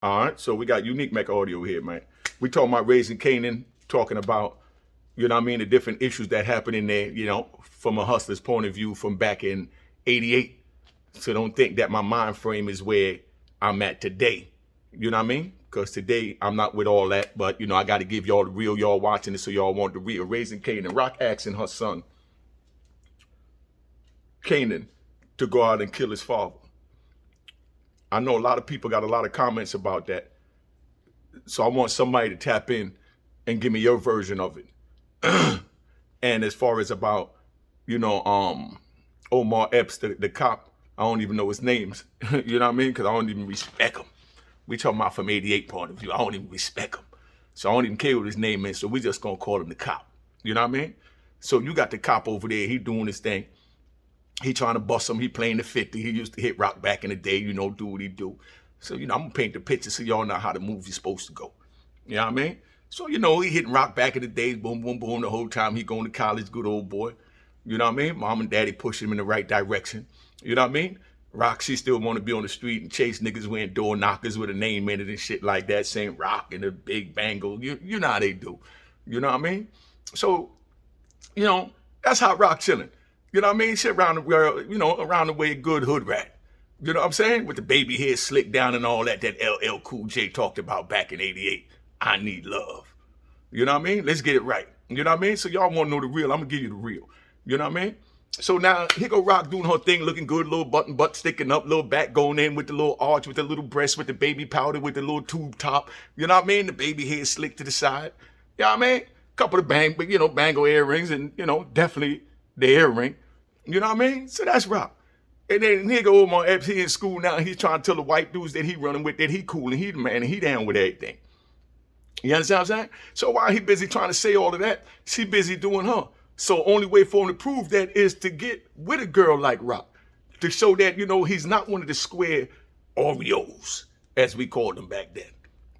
All right, so we got unique Mecca audio here, man. We talking about raising Kanan, talking about, you know what I mean, the different issues that happen in there, you know, from a hustler's point of view from back in 88. So don't think that my mind frame is where I'm at today. You know what I mean? Because today I'm not with all that, but, you know, I got to give y'all the real, y'all watching it, so y'all want the real. Raising Kanan. Roc asking her son, Kanan, to go out and kill his father. I know a lot of people got a lot of comments about that. So I want somebody to tap in and give me your version of it. And as far as about, you know, Omar Epps, the cop, I don't even know his names. You know what I mean? Because I don't even respect him. We talking about from 88 point of view. I don't even respect him. So I don't even care what his name is. So we just going to call him the cop. You know what I mean? So you got the cop over there. He doing his thing. He trying to bust him. He playing the 50. He used to hit rock back in the day, you know, do what he do. So, you know, I'm going to paint the picture so y'all know how the movie's supposed to go. You know what I mean? So, you know, he hitting rock back in the days, boom, boom, boom, the whole time he going to college, good old boy. You know what I mean? Mom and daddy push him in the right direction. You know what I mean? Rock, she still want to be on the street and chase niggas wearing door knockers with a name in it and shit like that, saying rock and a big bangle. You know how they do. You know what I mean? So, you know, that's how Rock chilling. You know what I mean? Shit around the world, you know, around the way, good hood rat. You know what I'm saying? With the baby hair slicked down and all that LL Cool J talked about back in 88. I need love. You know what I mean? Let's get it right. You know what I mean? So y'all want to know the real. I'm going to give you the real. You know what I mean? So now, here go Rock doing her thing, looking good, little button butt sticking up, little back going in with the little arch, with the little breast, with the baby powder, with the little tube top. You know what I mean? The baby hair slicked to the side. You know what I mean? Couple of bangle earrings and, you know, definitely the earring. You know what I mean? So that's Rock. And then nigga Omar Epps, he in school now, he's trying to tell the white dudes that he running with that he cool and he the man and he down with everything. You understand what I'm saying? So while he busy trying to say all of that, she busy doing her. So only way for him to prove that is to get with a girl like Rock. To show that, you know, he's not one of the square Oreos, as we called them back then.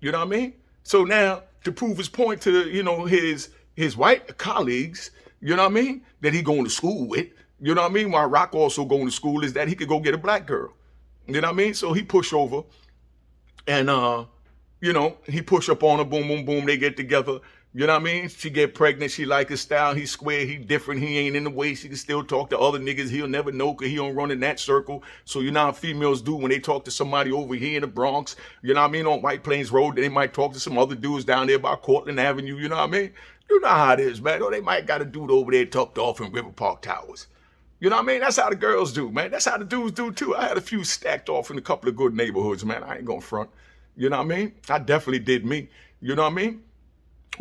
You know what I mean? So now, to prove his point to, you know, his white colleagues, you know what I mean, that he going to school with, you know what I mean, while Rock also going to school, is that he could go get a black girl. You know what I mean? So he push over and, you know, he push up on her, boom, boom, boom, they get together. You know what I mean? She get pregnant, she like his style, he's square, he different, he ain't in the way, she can still talk to other niggas, he'll never know because he don't run in that circle. So you know how females do when they talk to somebody over here in the Bronx, you know what I mean, on White Plains Road, they might talk to some other dudes down there by Cortland Avenue, you know what I mean? You know how it is, man. Or they might got a dude over there tucked off in River Park Towers. You know what I mean? That's how the girls do, man. That's how the dudes do too. I had a few stacked off in a couple of good neighborhoods, man. I ain't gonna front. You know what I mean? I definitely did me. You know what I mean?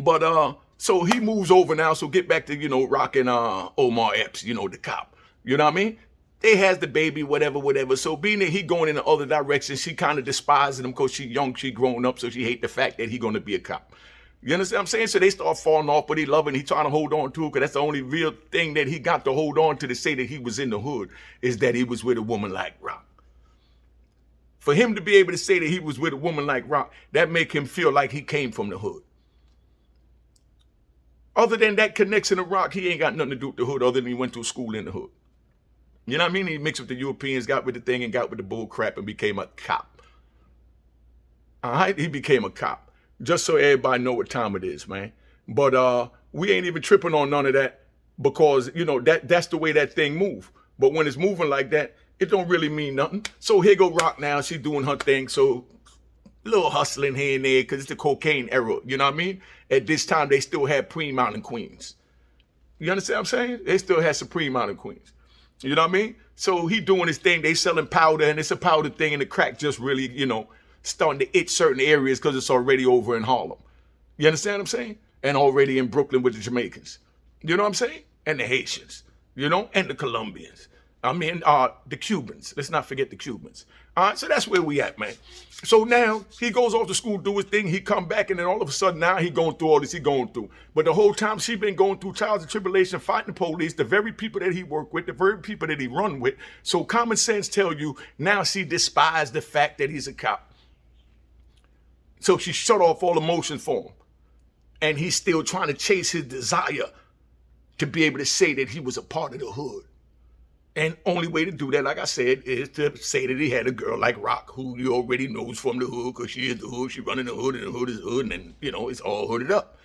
But so he moves over now. So get back to, you know, Rock and Omar Epps, you know, the cop. You know what I mean? They has the baby, whatever. So being that he going in the other direction, she kind of despises him because she young, she grown up, so she hate the fact that he gonna be a cop. You understand what I'm saying? So they start falling off, but he loving, he trying to hold on to it because that's the only real thing that he got to hold on to say that he was in the hood is that he was with a woman like Rock. For him to be able to say that he was with a woman like Rock, that make him feel like he came from the hood. Other than that connection to Rock, he ain't got nothing to do with the hood other than he went to school in the hood. You know what I mean? He mixed with the Europeans, got with the thing and got with the bull crap and became a cop. All right? He became a cop. Just so everybody know what time it is, man. But we ain't even tripping on none of that because, you know, that's the way that thing move. But when it's moving like that, it don't really mean nothing. So here go Rock now. She doing her thing. So a little hustling here and there because it's the cocaine era. You know what I mean? At this time, they still had Preem Mountain Queens. You understand what I'm saying? They still had Supreme Mountain Queens. You know what I mean? So he doing his thing. They selling powder and it's a powder thing and the crack just really, you know, starting to itch certain areas because it's already over in Harlem. You understand what I'm saying? And already in Brooklyn with the Jamaicans. You know what I'm saying? And the Haitians. You know? And the Colombians. I mean, the Cubans. Let's not forget the Cubans. All right, so that's where we at, man. So now he goes off to school, do his thing. He come back, and then all of a sudden now he going through all this he going through. But the whole time she been going through trials and tribulation, fighting the police, the very people that he worked with, the very people that he run with. So common sense tell you now she despised the fact that he's a cop. So she shut off all emotion for him. And he's still trying to chase his desire to be able to say that he was a part of the hood. And only way to do that, like I said, is to say that he had a girl like Roc, who you already knows from the hood, because she is the hood, she running the hood, and the hood is hood, and it's all hooded up.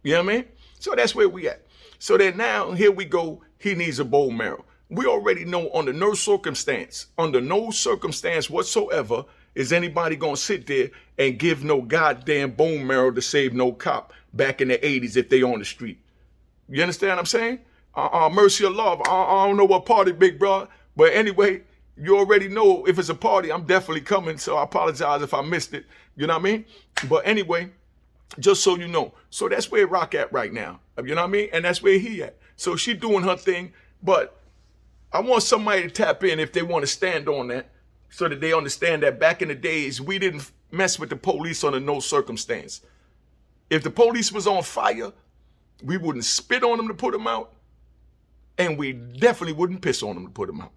You know what I mean? So that's where we at. So then now, here we go, he needs a bone marrow. We already know under no circumstance whatsoever is anybody gonna sit there and give no goddamn bone marrow to save no cop back in the 80s if they on the street. You understand what I'm saying? Mercy of love. I don't know what party, big brother. But anyway, you already know if it's a party, I'm definitely coming. So I apologize if I missed it. You know what I mean? But anyway, just so you know. So that's where Roc at right now. You know what I mean? And that's where he at. So she doing her thing. But I want somebody to tap in if they want to stand on that, so that they understand that back in the days, we didn't mess with the police under no circumstance. If the police was on fire, we wouldn't spit on them to put them out. And we definitely wouldn't piss on them to put them out.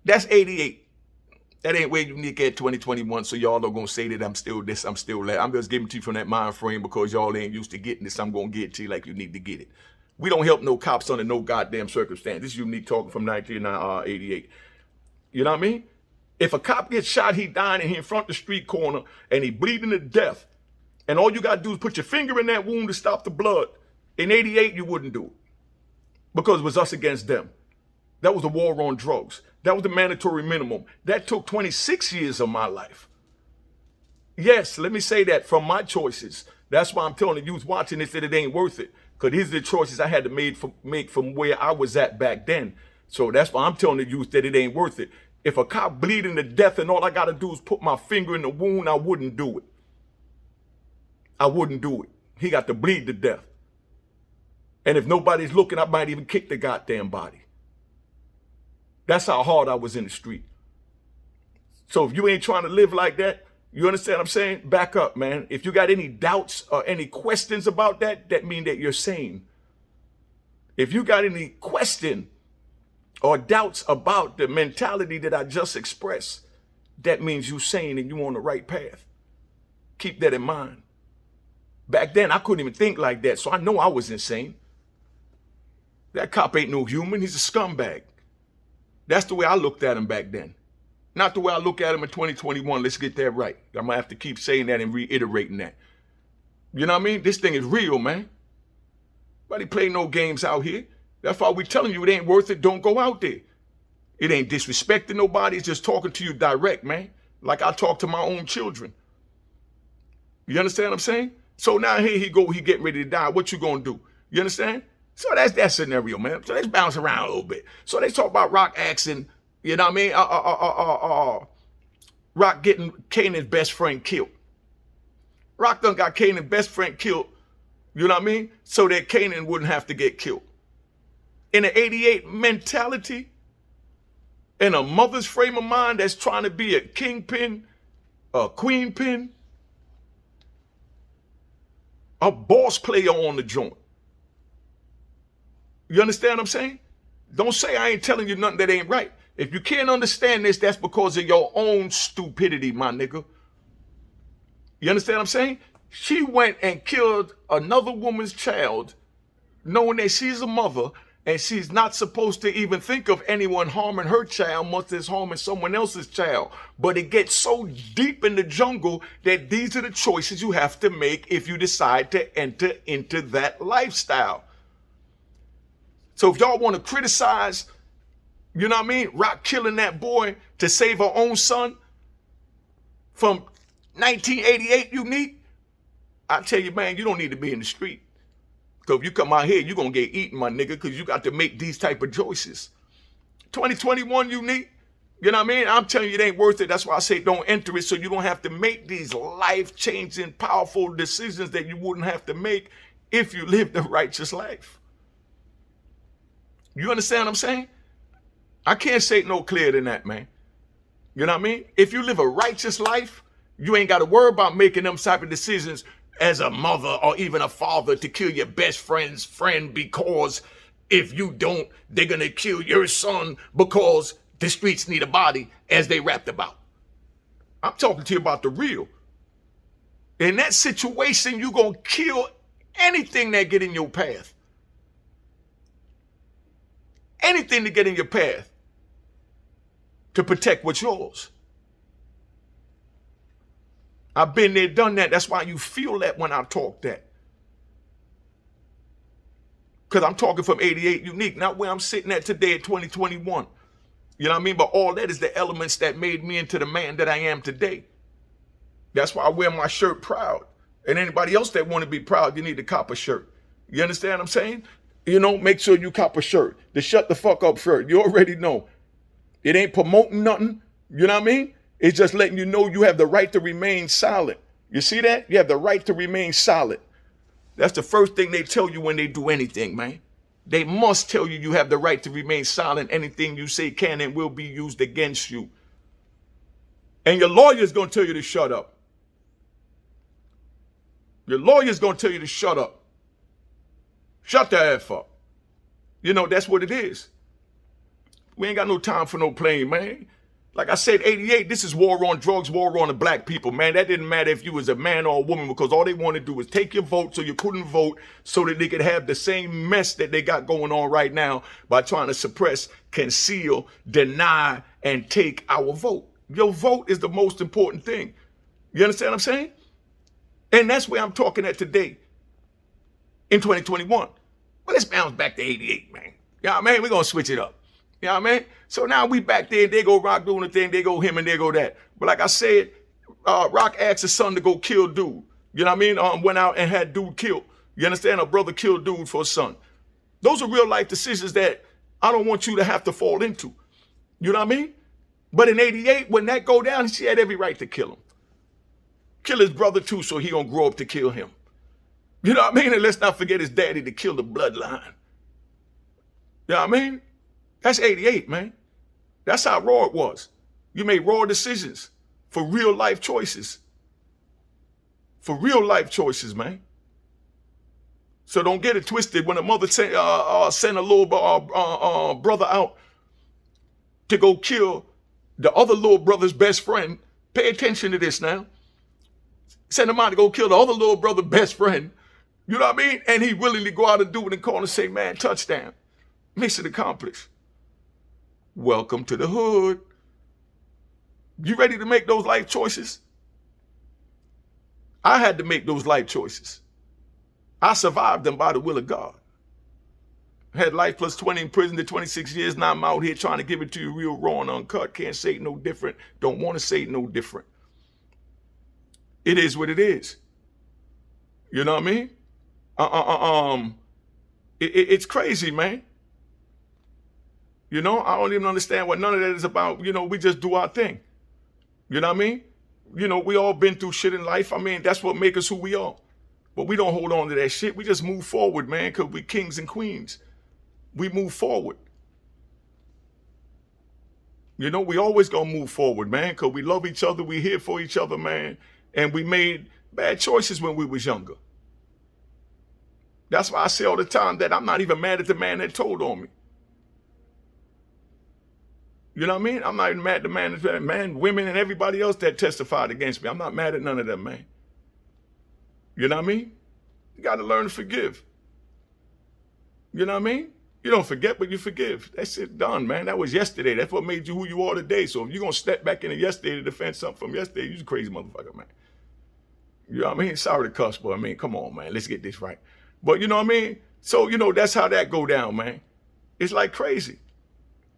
That's 88. That ain't where unique at 2021. So y'all are going to say that I'm still this, I'm still that. I'm just giving to you from that mind frame because y'all ain't used to getting this. I'm going to get to you like you need to get it. We don't help no cops under no goddamn circumstance. This is unique talking from 1988. You know what I mean? If a cop gets shot, he dying and he in front of the street corner and he bleeding to death. And all you got to do is put your finger in that wound to stop the blood. In 88, you wouldn't do it. Because it was us against them. That was the war on drugs. That was the mandatory minimum. That took 26 years of my life. Yes, let me say that from my choices. That's why I'm telling the youth watching this that it ain't worth it. Because these are the choices I had to make from where I was at back then. So that's why I'm telling the youth that it ain't worth it. If a cop bleeding to death and all I got to do is put my finger in the wound, I wouldn't do it. I wouldn't do it. He got to bleed to death. And if nobody's looking, I might even kick the goddamn body. That's how hard I was in the street. So if you ain't trying to live like that, you understand what I'm saying? Back up, man. If you got any doubts or any questions about that, that mean that you're sane. If you got any question or doubts about the mentality that I just expressed, that means you sane and you on the right path. Keep that in mind. Back then, I couldn't even think like that, so I know I was insane. That cop ain't no human. He's a scumbag. That's the way I looked at him back then. Not the way I look at him in 2021. Let's get that right. I'm going to have to keep saying that and reiterating that. You know what I mean? This thing is real, man. Nobody play no games out here. That's why we telling you it ain't worth it. Don't go out there. It ain't disrespecting nobody. It's just talking to you direct, man. Like I talk to my own children. You understand what I'm saying? So now here he go. He getting ready to die. What you going to do? You understand? So that's that scenario, man. So let's bounce around a little bit. So they talk about Roc asking, you know what I mean? Roc getting Kanan's best friend killed. Roc done got Kanan's best friend killed, you know what I mean? So that Kanan wouldn't have to get killed. In an 88 mentality, in a mother's frame of mind that's trying to be a kingpin, a queenpin, a boss player on the joint. You understand what I'm saying? Don't say I ain't telling you nothing that ain't right. If you can't understand this, that's because of your own stupidity, my nigga. You understand what I'm saying? She went and killed another woman's child, knowing that she's a mother, and she's not supposed to even think of anyone harming her child, much as harming someone else's child. But it gets so deep in the jungle that these are the choices you have to make if you decide to enter into that lifestyle. So if y'all want to criticize, you know what I mean, Roc killing that boy to save her own son from 1988 unique, I tell you, man, you don't need to be in the street. Because if you come out here, you're going to get eaten, my nigga, because you got to make these type of choices. 2021 unique, you know what I mean? I'm telling you, it ain't worth it. That's why I say don't enter it, so you don't have to make these life-changing, powerful decisions that you wouldn't have to make if you lived a righteous life. You understand what I'm saying? I can't say it no clearer than that, man. You know what I mean? If you live a righteous life, you ain't got to worry about making them type of decisions as a mother or even a father to kill your best friend's friend, because if you don't, they're going to kill your son because the streets need a body, as they rapped about. I'm talking to you about the real. In that situation, you're going to kill anything that get in your path. anything to get in your path to protect what's yours. I've been there, done that. That's why you feel that when I talk that. Because I'm talking from 88 unique, not where I'm sitting at today at 2021. You know what I mean? But all that is the elements that made me into the man that I am today. That's why I wear my shirt proud. And anybody else that want to be proud, you need to cop a shirt. You understand what I'm saying? You know, make sure you cop a shirt. The shut the fuck up shirt. You already know. It ain't promoting nothing. You know what I mean? It's just letting you know you have the right to remain silent. You see that? You have the right to remain silent. That's the first thing they tell you when they do anything, man. They must tell you you have the right to remain silent. Anything you say can and will be used against you. And your lawyer's going to tell you to shut up. Your lawyer's going to tell you to shut up. Shut the F up. You know, that's what it is. We ain't got no time for no playing, man. Like I said, 88, this is war on drugs, war on the black people, man. That didn't matter if you was a man or a woman, because all they wanted to do was take your vote so you couldn't vote so that they could have the same mess that they got going on right now by trying to suppress, conceal, deny, and take our vote. Your vote is the most important thing. You understand what I'm saying? And that's where I'm talking at today in 2021. Well, let's bounce back to 88, man. You know what I mean? We're going to switch it up. You know what I mean? So now we back there, they go Roc doing the thing, they go him and they go that. But like I said, Roc asked his son to go kill dude. You know what I mean? Went out and had dude killed. You understand? A brother killed dude for a son. Those are real life decisions that I don't want you to have to fall into. You know what I mean? But in 88, when that go down, she had every right to kill him. Kill his brother too, so he don't grow up to kill him. You know what I mean? And let's not forget his daddy to kill the bloodline. You know what I mean? That's 88, man. That's how raw it was. You made raw decisions for real life choices. For real life choices, man. So don't get it twisted. When a mother sent a little brother out to go kill the other little brother's best friend, pay attention to this now. Send him out to go kill the other little brother's best friend. You know what I mean? And he willingly go out and do it and call and say, man, touchdown. Mission accomplished. Welcome to the hood. You ready to make those life choices? I had to make those life choices. I survived them by the will of God. Had life plus 20 in prison to 26 years. Now I'm out here trying to give it to you real raw and uncut. Can't say it no different. Don't want to say it no different. It is what it is. You know what I mean? It's crazy, man. You know, I don't even understand what none of that is about. You know, we just do our thing. You know what I mean? You know, we all been through shit in life. I mean, that's what makes us who we are. But we don't hold on to that shit. We just move forward, man, because we kings and queens. We move forward. You know, we always gonna move forward, man, because we love each other. We here for each other, man. And we made bad choices when we was younger. That's why I say all the time that I'm not even mad at the man that told on me. You know what I mean? I'm not even mad at the man, women, and everybody else that testified against me. I'm not mad at none of them, man. You know what I mean? You got to learn to forgive. You know what I mean? You don't forget, but you forgive. That's it, done, man. That was yesterday. That's what made you who you are today. So if you're going to step back into yesterday to defend something from yesterday, you're a crazy motherfucker, man. You know what I mean? Sorry to cuss, but I mean, come on, man. Let's get this right. But you know what I mean? So, you know, that's how that go down, man. It's like crazy.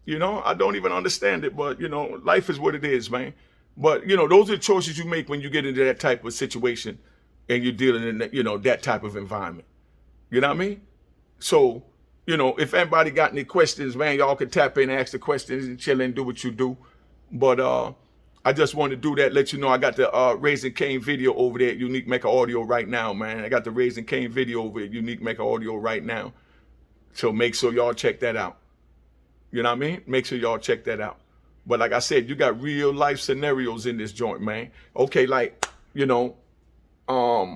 You know, I don't even understand it, but, you know, life is what it is, man. But, you know, those are the choices you make when you get into that type of situation and you're dealing in, that, you know, that type of environment. You know what I mean? So, you know, if anybody got any questions, man, y'all can tap in and ask the questions and chill and do what you do. But I just wanted to do that, let you know I got the Raising Cain video over there at Unique Mecca Audio right now, man. I got the Raising Cain video over at Unique Mecca Audio right now. So make sure y'all check that out. You know what I mean? Make sure y'all check that out. But like I said, you got real life scenarios in this joint, man. Okay, like, you know,